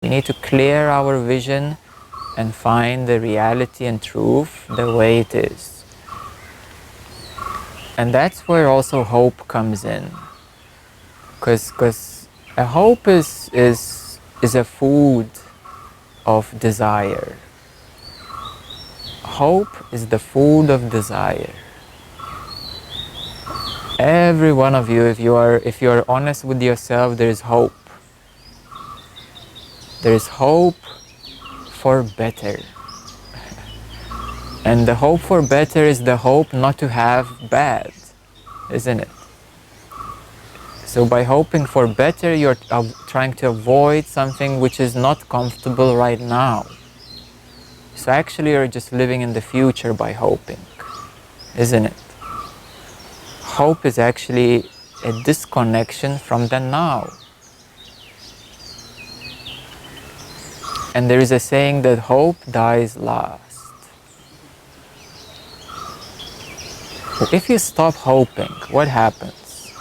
We need to clear our vision and find the reality and truth the way it is. And that's where also hope comes in. Because a hope is a food of desire. Hope is the food of desire. Every one of you, if you are honest with yourself, there is hope. There is hope for better. And the hope for better is the hope not to have bad, isn't it? So by hoping for better, you're trying to avoid something which is not comfortable right now. So actually you're just living in the future by hoping, isn't it? Hope is actually a disconnection from the now. And there is a saying that hope dies last. If you stop hoping, what happens?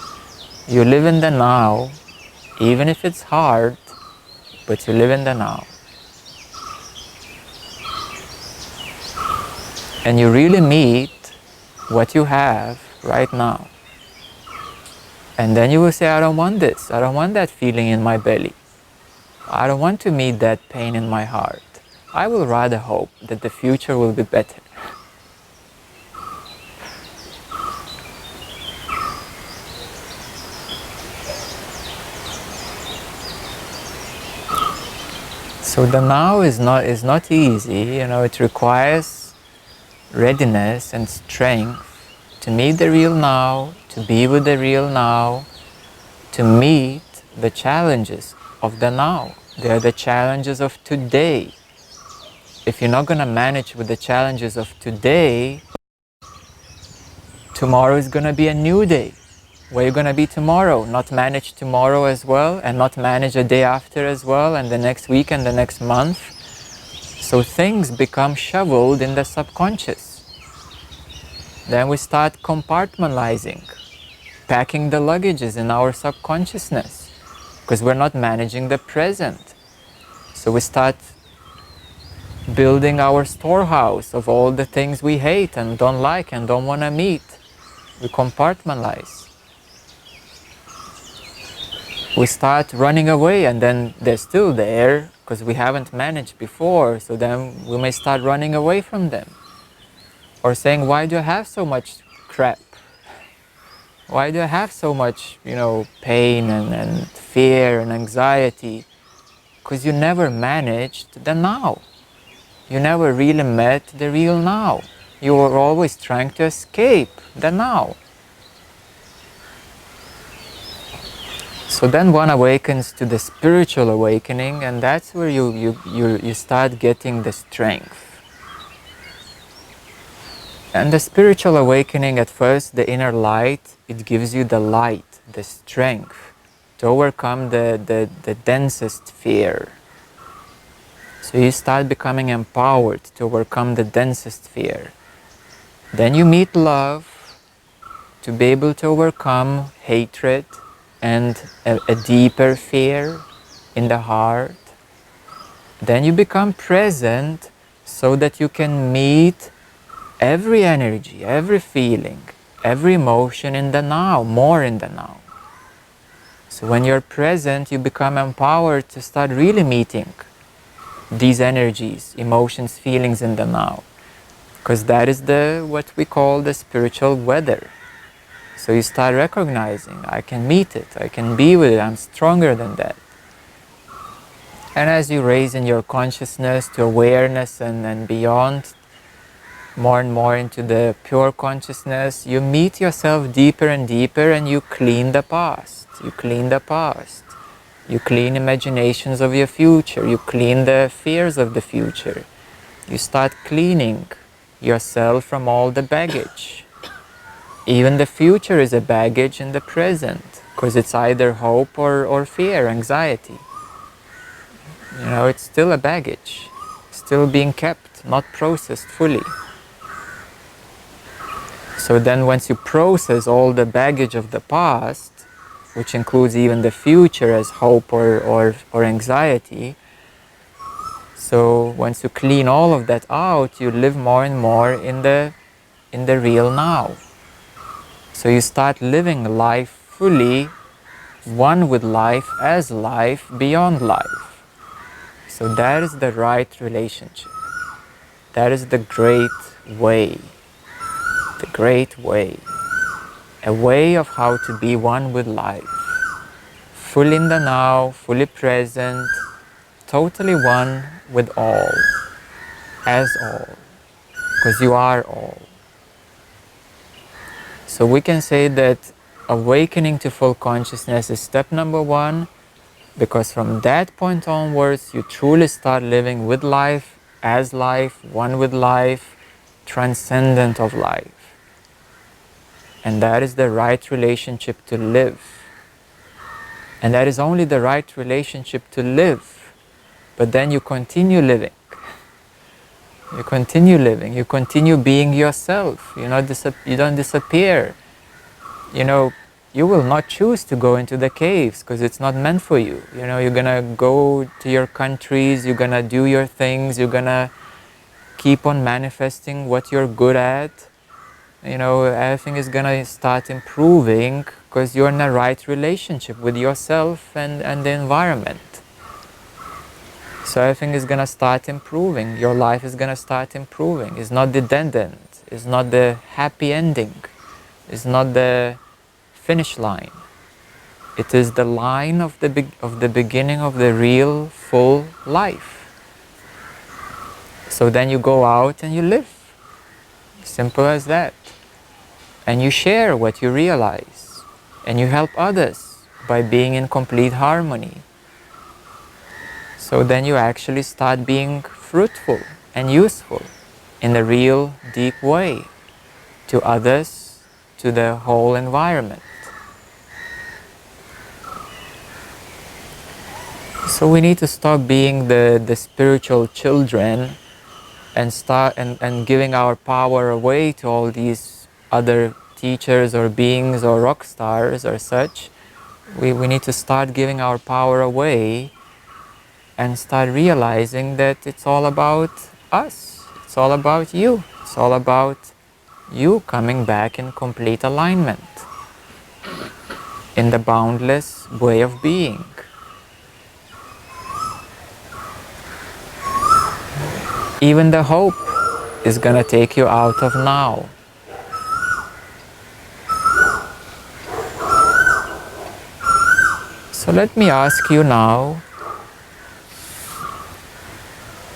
You live in the now, even if it's hard, but you live in the now. And you really meet what you have right now. And then you will say, I don't want this. I don't want that feeling in my belly. I don't want to meet that pain in my heart. I will rather hope that the future will be better. So the now is not easy, you know, it requires readiness and strength to meet the real now, to be with the real now, to meet the challenges of the now. They are the challenges of today. If you're not going to manage with the challenges of today, tomorrow is going to be a new day. Where you're going to be tomorrow? Not manage tomorrow as well, and not manage a day after as well, and the next week and the next month. So things become shoveled in the subconscious. Then we start compartmentalizing, packing the luggages in our subconsciousness, because we're not managing the present. So we start building our storehouse of all the things we hate and don't like and don't want to meet. We compartmentalize. We start running away, and then they're still there because we haven't managed before, so then we may start running away from them. Or saying, why do I have so much crap? Why do I have so much, you know, pain and fear and anxiety? Because you never managed the now. You never really met the real now. You were always trying to escape the now. So then one awakens to the spiritual awakening, and that's where you start getting the strength. And the spiritual awakening, at first, the inner light, it gives you the light, the strength to overcome the densest fear. So you start becoming empowered to overcome the densest fear. Then you meet love to be able to overcome hatred and a deeper fear in the heart. Then you become present so that you can meet every energy, every feeling, every emotion in the now, more in the now. So when you're present, you become empowered to start really meeting these energies, emotions, feelings in the now. Because that is what we call the spiritual weather. So you start recognizing, I can meet it, I can be with it, I'm stronger than that. And as you raise in your consciousness to awareness and beyond, more and more into the pure consciousness, you meet yourself deeper and deeper, and you clean the past. You clean the past. You clean imaginations of your future. You clean the fears of the future. You start cleaning yourself from all the baggage. Even the future is a baggage in the present, because it's either hope or fear, anxiety. You know, it's still a baggage, still being kept, not processed fully. So then once you process all the baggage of the past, which includes even the future as hope or anxiety, So once you clean all of that out, you live more and more in the real now. So you start living life fully, one with life, as life, beyond life. So that is the right relationship. That is the great way. The great way. A way of how to be one with life. Fully in the now, fully present, totally one with all. As all. Because you are all. So we can say that awakening to full consciousness is step number one, because from that point onwards you truly start living with life, as life, one with life, transcendent of life. And that is the right relationship to live. And that is only the right relationship to live. But then you continue living. You continue living. You continue being yourself. You don't disappear. You will not choose to go into the caves because it's not meant for you. You're gonna go to your countries, you're gonna do your things, you're gonna keep on manifesting what you're good at. Everything is gonna start improving because you're in the right relationship with yourself and the environment. So everything is gonna start improving. Your life is gonna start improving. It's not the dead end. It's not the happy ending. It's not the finish line. It is the line of the beginning of the real full life. So then you go out and you live. Simple as that. And you share what you realize. And you help others by being in complete harmony. So then you actually start being fruitful and useful in a real deep way to others, to the whole environment. So we need to stop being the spiritual children and start and giving our power away to all these other teachers or beings or rock stars or such. We need to start giving our power away and start realizing that it's all about us. It's all about you. It's all about you coming back in complete alignment in the boundless way of being. Even the hope is gonna take you out of now. So let me ask you now,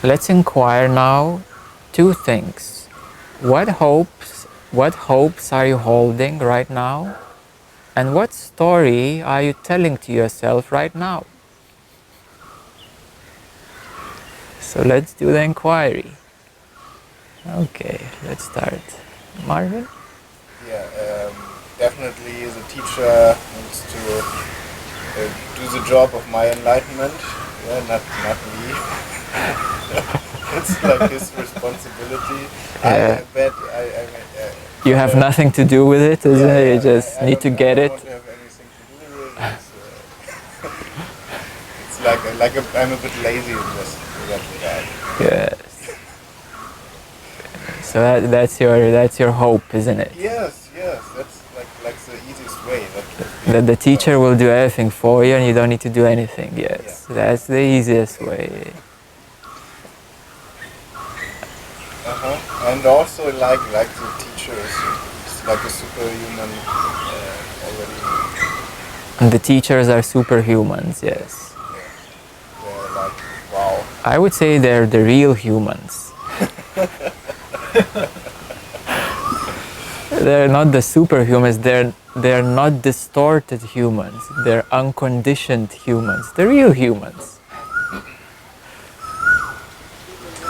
let's inquire now two things. What hopes are you holding right now? And what story are you telling to yourself right now? So let's do the inquiry. Okay, let's start. Marvin? Yeah, definitely the teacher needs to do the job of my enlightenment. Yeah, not me. It's like his responsibility. Yeah. I bet You have nothing to do with it, isn't it? You just need to get it. I don't want to have anything to do with it. It's I'm a bit lazy in that regard. Yes. So that's your hope, isn't it? Yes. That's like the easiest way. That the teacher will do everything for you and you don't need to do anything. Yes, yeah. That's the easiest way. And also like the teacher is like a superhuman already. And the teachers are superhumans. Yes. Yeah. They're like, wow. I would say they're the real humans. They're not the superhumans, they're not distorted humans, they're unconditioned humans, the real humans.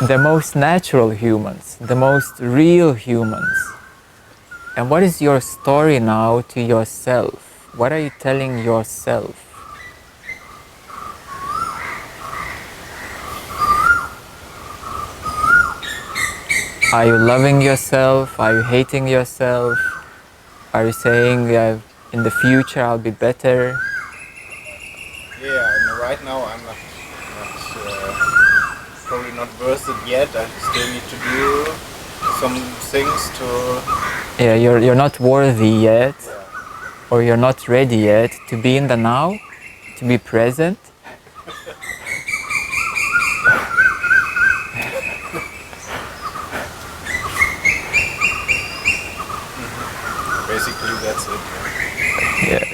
The most natural humans, the most real humans. And what is your story now to yourself? What are you telling yourself? Are you loving yourself? Are you hating yourself? Are you saying in the future I'll be better? Yeah, and right now I'm not probably not worth it yet. I still need to do some things to... Yeah, you're not worthy yet, or you're not ready yet to be in the now, to be present. Basically, that's it. Yes.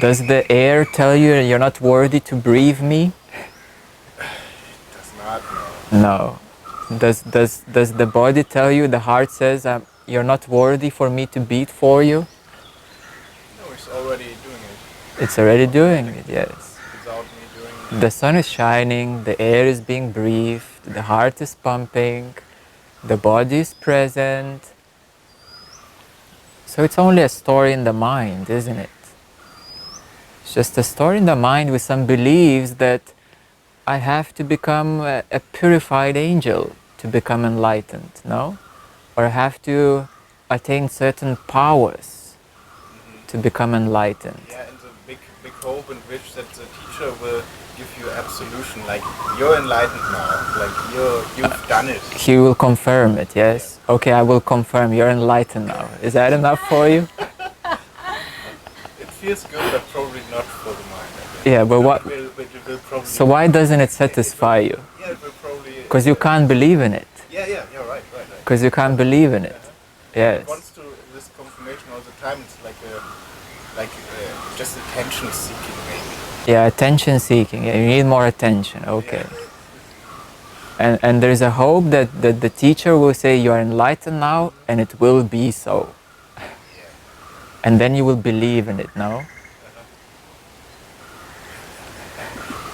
Does the air tell you you're not worthy to breathe me? It does not, No. Does the body tell you, the heart says, you're not worthy for me to beat for you? No, it's already doing it. It's already doing it, yes. Without me doing it. The sun is shining, the air is being breathed, the heart is pumping, the body is present. So it's only a story in the mind, isn't it? It's just a story in the mind with some beliefs that I have to become a purified angel to become enlightened, no? Or I have to attain certain powers to become enlightened. Yeah, and the big hope and wish that the teacher will give you absolution, like you're enlightened now, like you've done it. He will confirm it, yes? Okay, I will confirm you're enlightened now. Is that enough for you? It feels good, but probably not for the mind. I guess. Yeah, but what? It will probably, So why doesn't it satisfy you? Yeah, it will probably... Because you can't believe in it. Yeah, right. Because you can't believe in it. Yes. It wants to this confirmation all the time. It's like just attention seeking, maybe. Yeah, attention seeking. Yeah, you need more attention. Okay. And there's a hope that the teacher will say you are enlightened now, and it will be so. And then you will believe in it, no?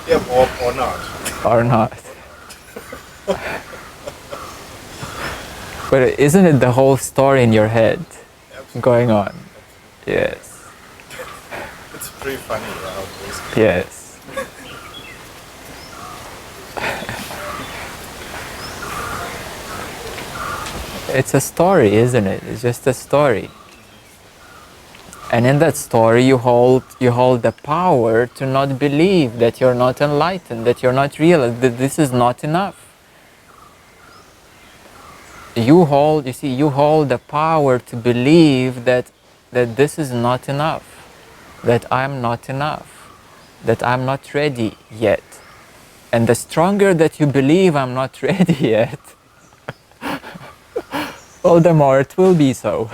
Yeah, or not. Or not. But isn't it the whole story in your head going on? Yes. It's pretty funny, obviously. Yes. It's a story, isn't it? It's just a story. And in that story you hold the power to not believe that you're not enlightened, that you're not real, that this is not enough. You hold the power to believe that this is not enough, that I'm not enough, that I'm not ready yet. And the stronger that you believe I'm not ready yet, all the more it will be so.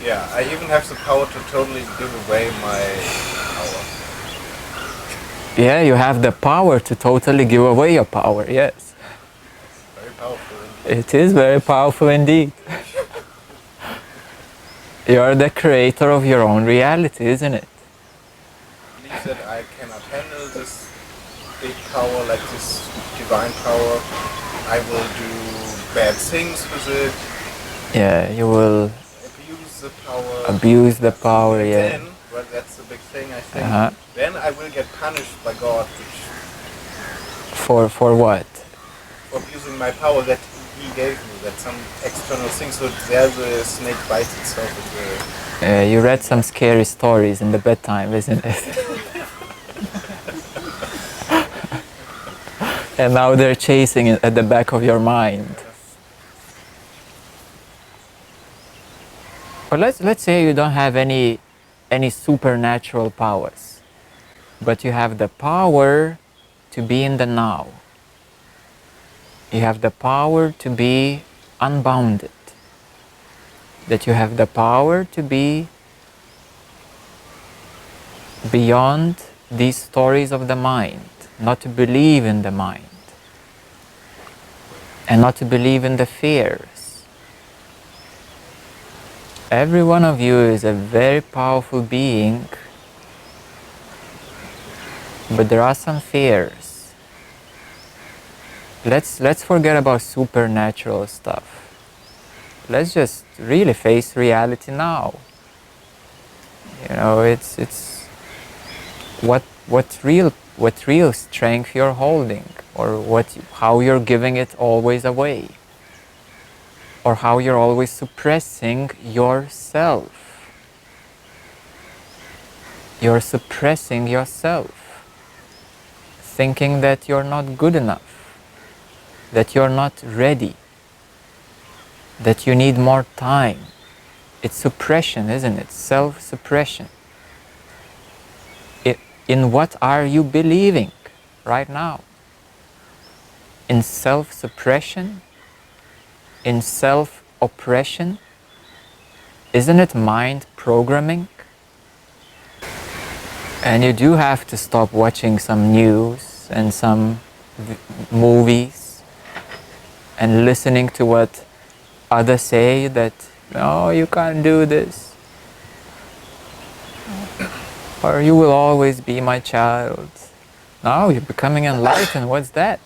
Yeah, I even have the power to totally give away my power. Yeah, you have the power to totally give away your power, yes. Very powerful indeed. It is very powerful indeed. You're the creator of your own reality, isn't it? I believe that I cannot handle this big power, like this divine power. I will do bad things with it. Yeah, you will Abuse the power. abuse the power, And yeah. then, well, that's the big thing, I think. Then I will get punished by God, For what? for abusing my power that He gave me. That's some external thing. So there the snake bites itself in the... You read some scary stories in the bedtime, isn't it? And now they're chasing it at the back of your mind. But let's say you don't have any supernatural powers, but you have the power to be in the now. You have the power to be unbounded. That you have the power to be beyond these stories of the mind, not to believe in the mind, and not to believe in the fears. Every one of you is a very powerful being, but there are some fears. Let's forget about supernatural stuff. Let's just really face reality now. You know, it's what real strength you're holding, or how you're giving it always away, or how you're always suppressing yourself. you're suppressing yourself, thinking that you're not good enough, that you're not ready, that you need more time. It's suppression, isn't it? Self-suppression. In what are you believing right now? In self-suppression? In self-oppression? Isn't it mind programming? And you do have to stop watching some news and some movies and listening to what others say that, no, you can't do this. Or you will always be my child. No, you're becoming enlightened. What's that?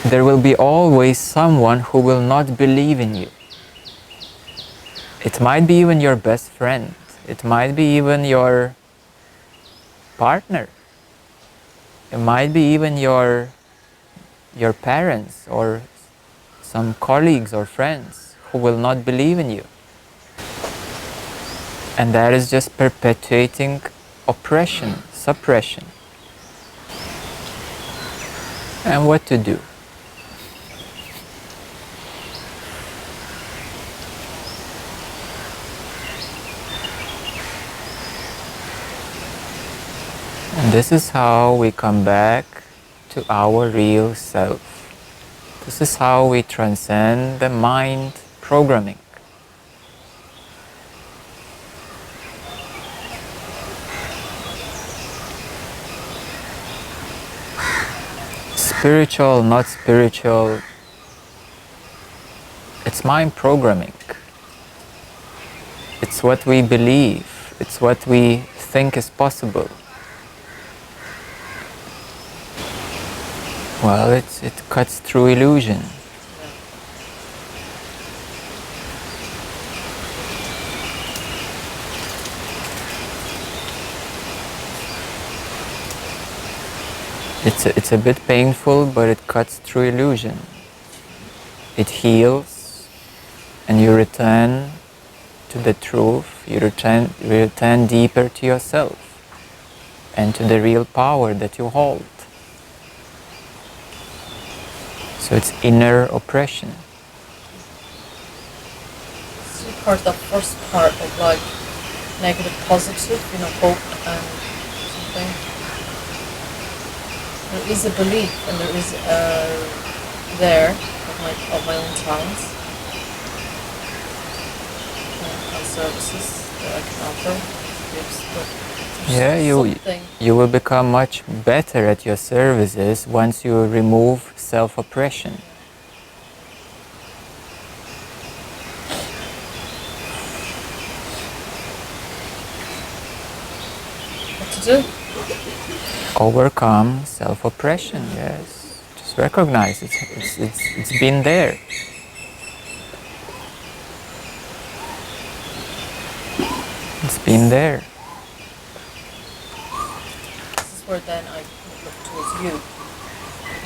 There will be always someone who will not believe in you. It might be even your best friend. It might be even your partner. It might be even your parents or some colleagues or friends who will not believe in you. And that is just perpetuating oppression, suppression. And what to do? And this is how we come back to our real self. This is how we transcend the mind programming. Spiritual, not spiritual, it's mind programming. It's what we believe, it's what we think is possible. Well, it cuts through illusion. It's a bit painful, but it cuts through illusion. It heals, and you return to the truth. You return deeper to yourself and to the real power that you hold. So it's inner oppression. So part the first part of like negative, positive, hope and something. There is a belief and there is there of my own talents and services that I can offer, gifts, but Yeah, you will become much better at your services once you remove self-oppression. What to do? Overcome self-oppression, yes. Just recognize it's been there. It's been there. This is where then I look towards you.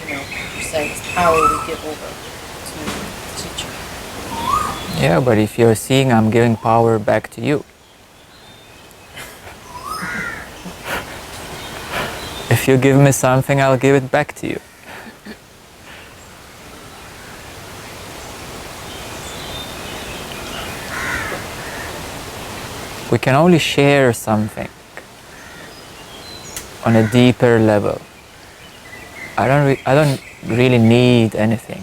You're saying it's power we give over to the teacher. Yeah, but if you're seeing I'm giving power back to you. If you give me something, I'll give it back to you. We can only share something on a deeper level. I don't really need anything.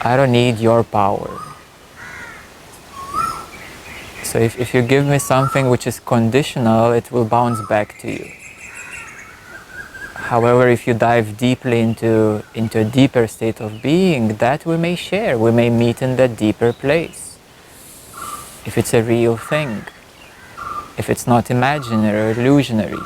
I don't need your power. So if you give me something which is conditional, it will bounce back to you. However, if you dive deeply into a deeper state of being, that we may share. We may meet in that deeper place. If it's a real thing. If it's not imaginary or illusionary.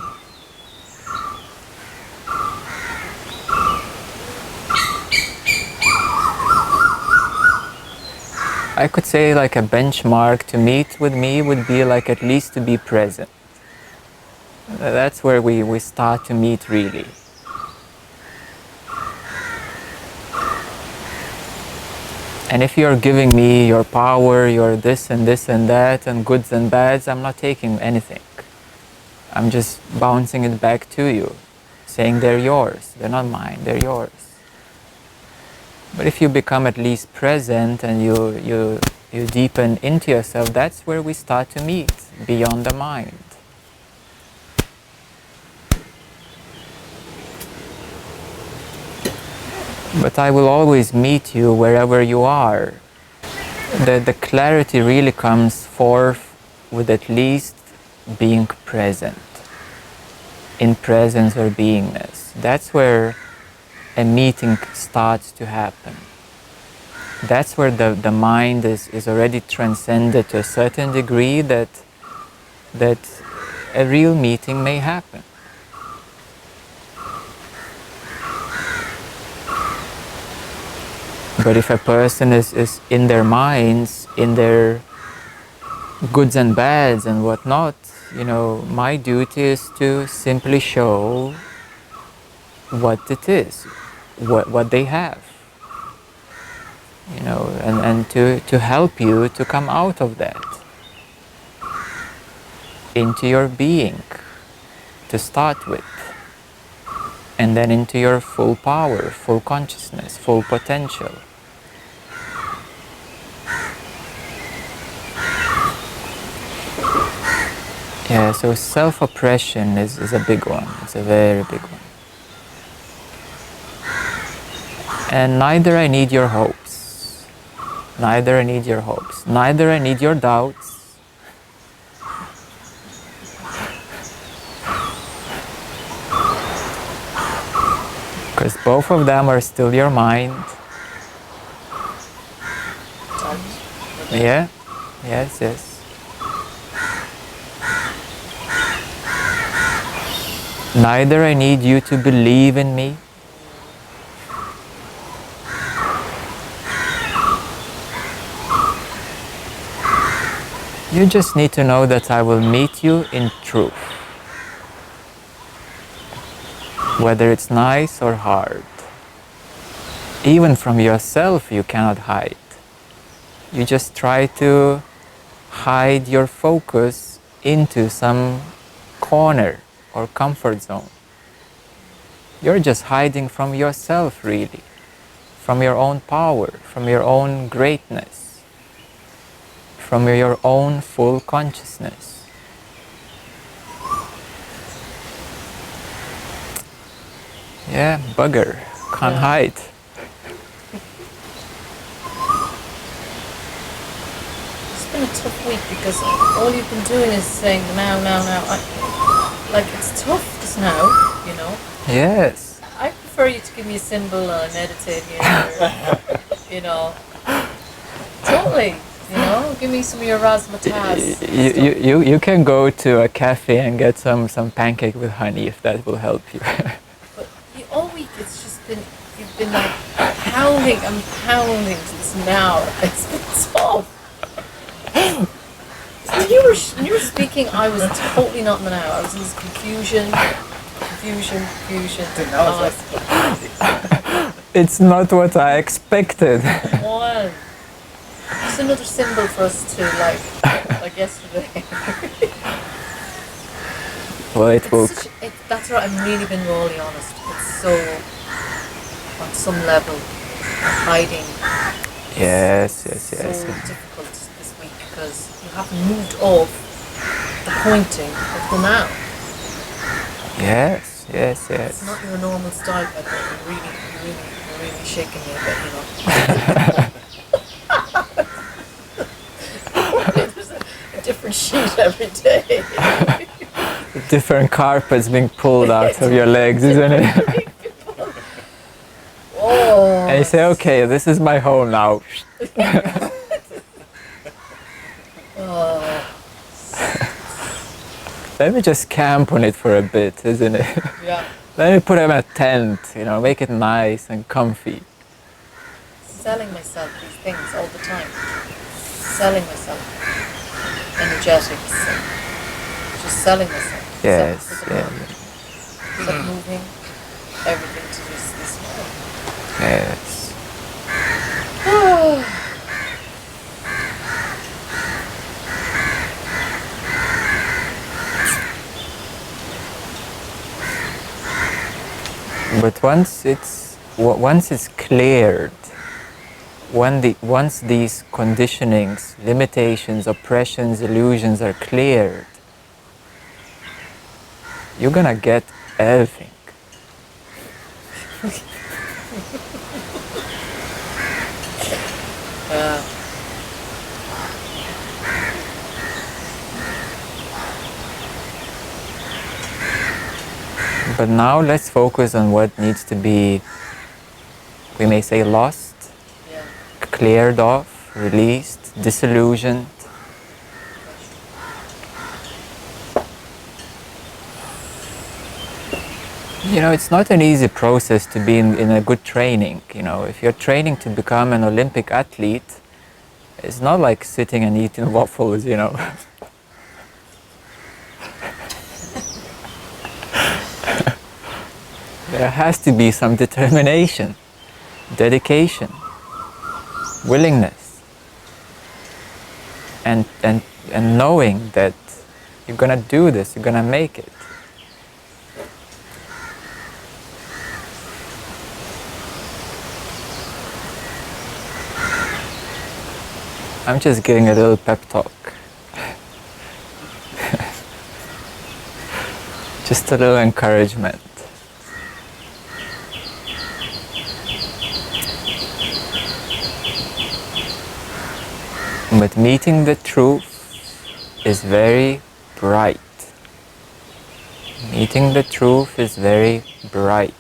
I could say like a benchmark to meet with me would be like at least to be present. That's where we start to meet really. And if you're giving me your power, your this and that, and goods and bads, I'm not taking anything. I'm just bouncing it back to you, saying they're yours. They're not mine, they're yours. But if you become at least present and you deepen into yourself, that's where we start to meet, beyond the mind. But I will always meet you wherever you are. The clarity really comes forth with at least being present, in presence or beingness. That's where a meeting starts to happen. That's where the mind is already transcended to a certain degree that a real meeting may happen. But if a person is in their minds, in their goods and bads and whatnot, my duty is to simply show what it is, what they have, and to help you to come out of that into your being to start with, and then into your full power, full consciousness, full potential. Yeah, so self-oppression is a big one. It's a very big one. And neither I need your hopes. Neither I need your hopes. Neither I need your doubts. Because both of them are still your mind. Yeah? Yes. Neither I need you to believe in me. You just need to know that I will meet you in truth. Whether it's nice or hard. Even from yourself you cannot hide. You just try to hide your focus into some corner or comfort zone. You're just hiding from yourself, really, from your own power, from your own greatness, from your own full consciousness. Yeah, bugger, can't hide. It's been a tough week because all you've been doing is saying now. It's tough just now, Yes. I prefer you to give me a symbol and I meditate here, Totally, give me some of your razzmatazz. You can go to a cafe and get some pancake with honey if that will help you. But all week it's just been, you've been like pounding to this now. It's been tough. When you were speaking, I was totally not in the now. I was in this confusion. It's not what I expected. One. Just another symbol for us to like yesterday. Well, it will. That's right. I'm really being really honest. It's so, on some level, hiding. Yes. So difficult this week because you haven't moved off the pointing of the now. Yes. It's not your normal style, by the way. You're really shaking me a bit, There's a different sheet every day. Different carpets being pulled out of your legs, isn't it? Oh. And you say, okay, this is my home now. Oh. Let me just camp on it for a bit, isn't it? Yeah. Let me put him in a tent, make it nice and comfy. Selling myself these things all the time. Selling myself. Energetics. Just selling myself. Yes, Stop moving. Everything to just this way. Yes. But once it's cleared, once these conditionings, limitations, oppressions, illusions are cleared, you're gonna get everything. But now let's focus on what needs to be, we may say, lost, cleared off, released, disillusioned. You know, it's not an easy process to be in a good training. You know, if you're training to become an Olympic athlete, it's not like sitting and eating waffles, you know. There has to be some determination, dedication, willingness, and knowing that you're gonna do this, you're gonna make it. I'm just giving a little pep talk. Just a little encouragement. But meeting the truth is very bright. Meeting the truth is very bright.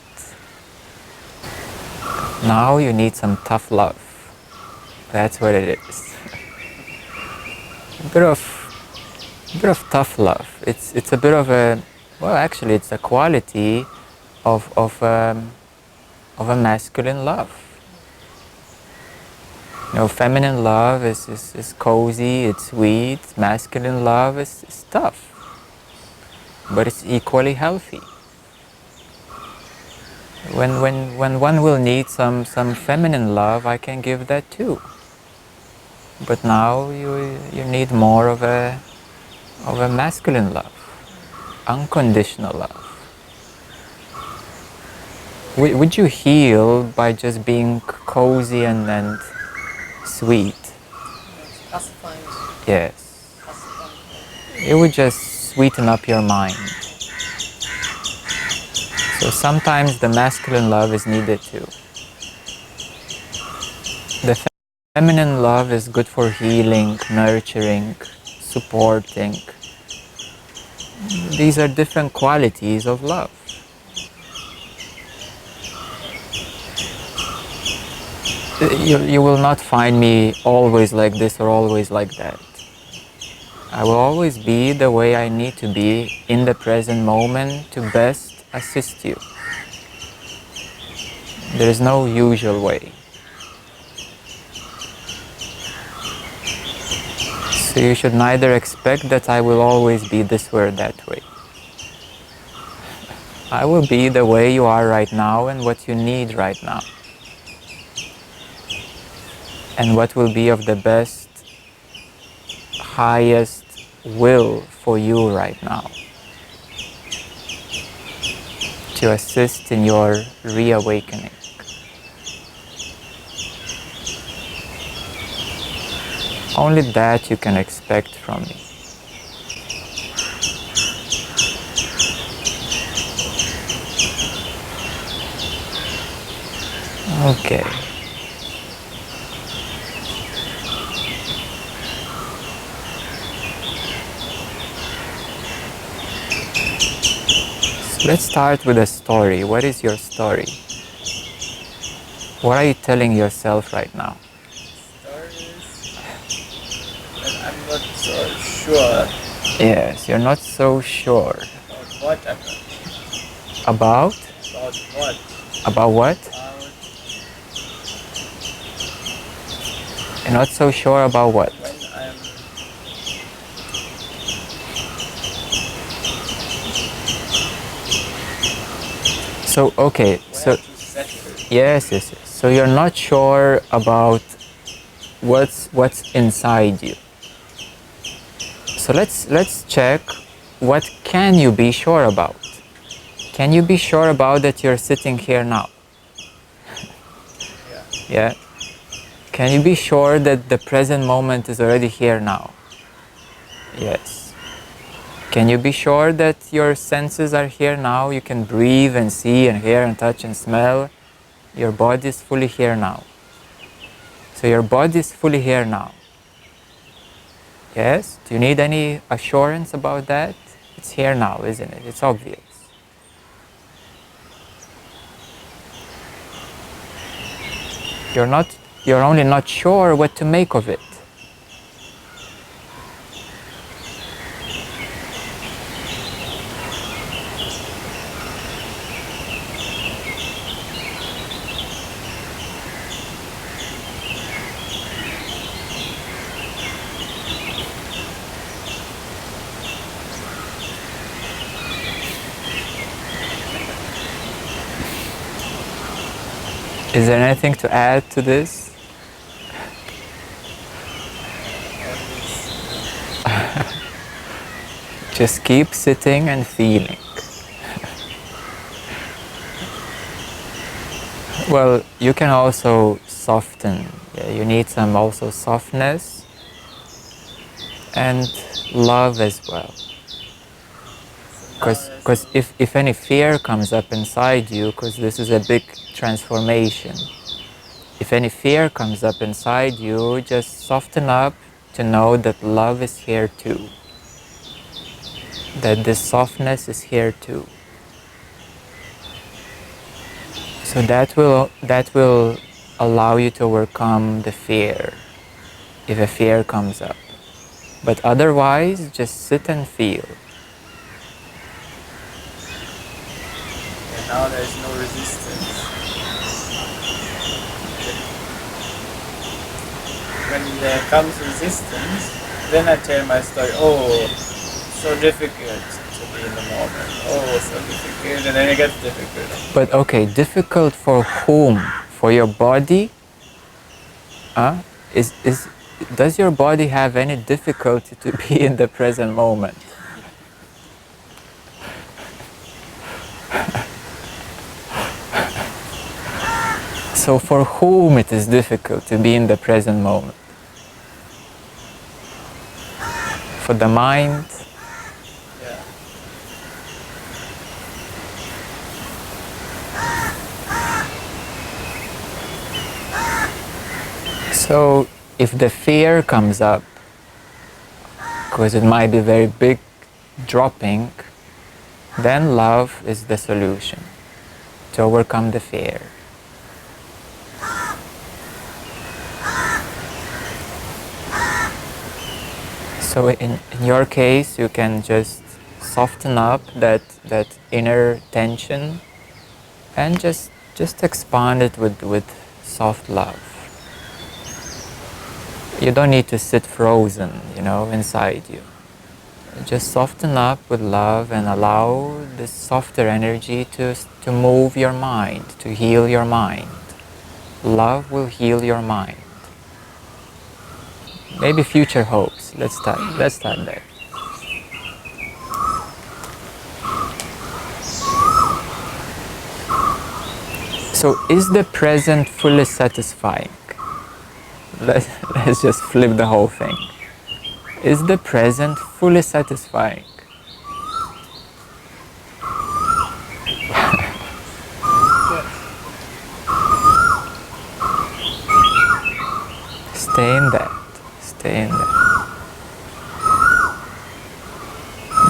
Now you need some tough love. That's what it is. A bit of tough love. It's a bit of a, well, actually it's a quality of a masculine love. You know, feminine love is cozy, it's sweet. Masculine love is tough, but it's equally healthy. When one will need some feminine love, I can give that too. But now you need more of a masculine love, unconditional love. Would you heal by just being cozy and sweet? Pacifying. Yes. It would just sweeten up your mind. So sometimes the masculine love is needed too. The feminine love is good for healing, nurturing, supporting. These are different qualities of love. You will not find me always like this or always like that. I will always be the way I need to be in the present moment to best assist you. There is no usual way. So you should neither expect that I will always be this way or that way. I will be the way you are right now and what you need right now. And what will be of the best, highest will for you right now. To assist in your reawakening. Only that you can expect from me. Okay. So let's start with a story. What is your story? What are you telling yourself right now? I'm not so sure. Yes, you're not so sure. About what? About? About what? About what? You're not so sure about what? When I'm... So, okay, so... Yes. So you're not sure about what's inside you. So let's check what can you be sure about Can you be sure about that you're sitting here now? Yeah? Can you be sure that the present moment is already here now? Yes. Can you be sure that your senses are here now? You can breathe and see and hear and touch and smell. Your body is fully here now. So your body is fully here now. Yes? Do you need any assurance about that? It's here now, isn't it? It's obvious. You're only not sure what to make of it. Is there anything to add to this? Just keep sitting and feeling. Well, you can also soften. Yeah, you need some also softness and love as well. Because if any fear comes up inside you, because this is a big transformation, if any fear comes up inside you, just soften up to know that love is here too. That this softness is here too. So that will allow you to overcome the fear, if a fear comes up. But otherwise, just sit and feel. And now there is no resistance. When there comes resistance, then I tell my story, oh, so difficult to be in the moment. Oh, so difficult, and then it gets difficult. But okay, difficult for whom? For your body? Does your body have any difficulty to be in the present moment? So for whom it is difficult to be in the present moment? For the mind? Yeah. So if the fear comes up, because it might be very big dropping, then love is the solution to overcome the fear. So in your case, you can just soften up that inner tension and just expand it with soft love. You don't need to sit frozen, inside you. Just soften up with love and allow this softer energy to move your mind, to heal your mind. Love will heal your mind. Maybe future hopes. Let's start there. So is the present fully satisfying? Let's just flip the whole thing. Is the present fully satisfying? Stay in that. Stay in that.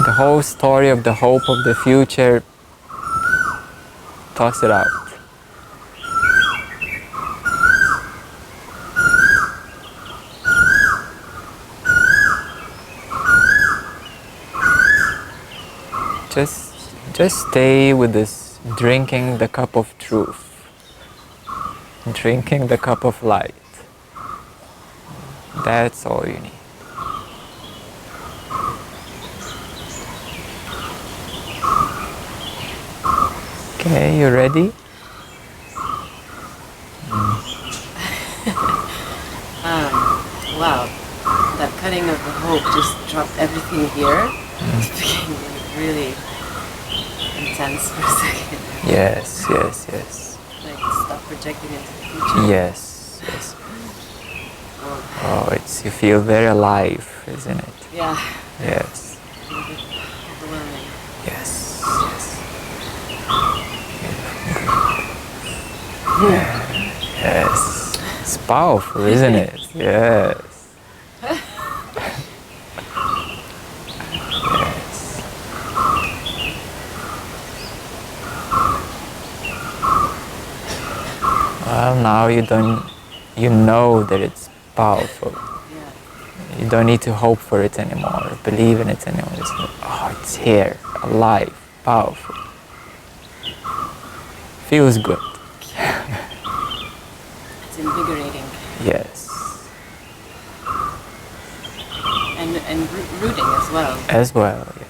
The whole story of the hope of the future, toss it out. Just stay with this, drinking the cup of truth, drinking the cup of light. That's all you need. Okay, you ready? Wow, that cutting of the hope just dropped everything here. It became really transcends for a second. Yes, yes, yes. Like stop projecting into the future. Yes, yes. Oh, you feel very alive, isn't it? Yeah. Yes. A little bit overwhelming. Yes, yes. Yes. It's powerful, isn't it? Yes. Yes. Well, now you know that it's powerful. Yeah. You don't need to hope for it anymore, or believe in it anymore. It's here, alive, powerful. Feels good. It's invigorating. Yes. And rooting as well. As well, yes.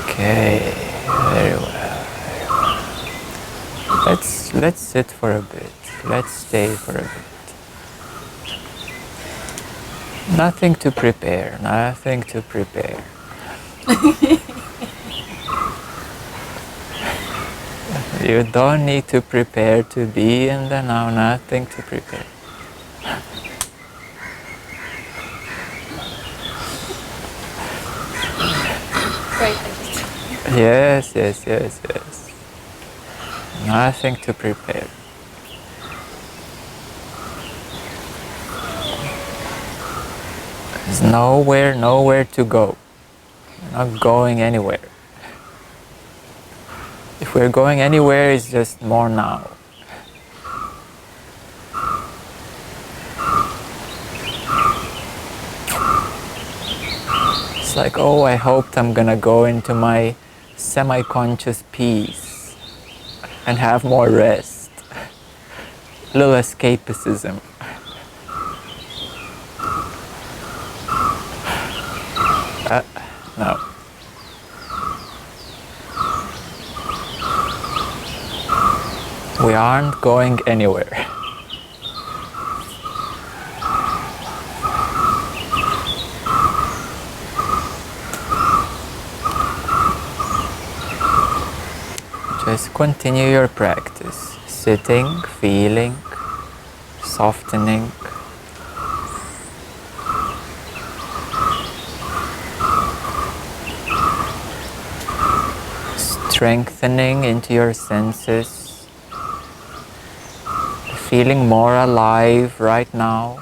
Okay, very well, very well. Let's sit for a bit. Let's stay for a bit. Nothing to prepare, nothing to prepare. You don't need to prepare to be in the now, nothing to prepare. Right. Yes, yes, yes, yes. Nothing to prepare. There's nowhere to go. You're not going anywhere. If we're going anywhere, it's just more now. It's like, oh, I hoped I'm gonna go into my semi-conscious peace and have more rest. A little escapism. No. We aren't going anywhere. Just continue your practice, sitting, feeling, softening. Strengthening into your senses, feeling more alive right now.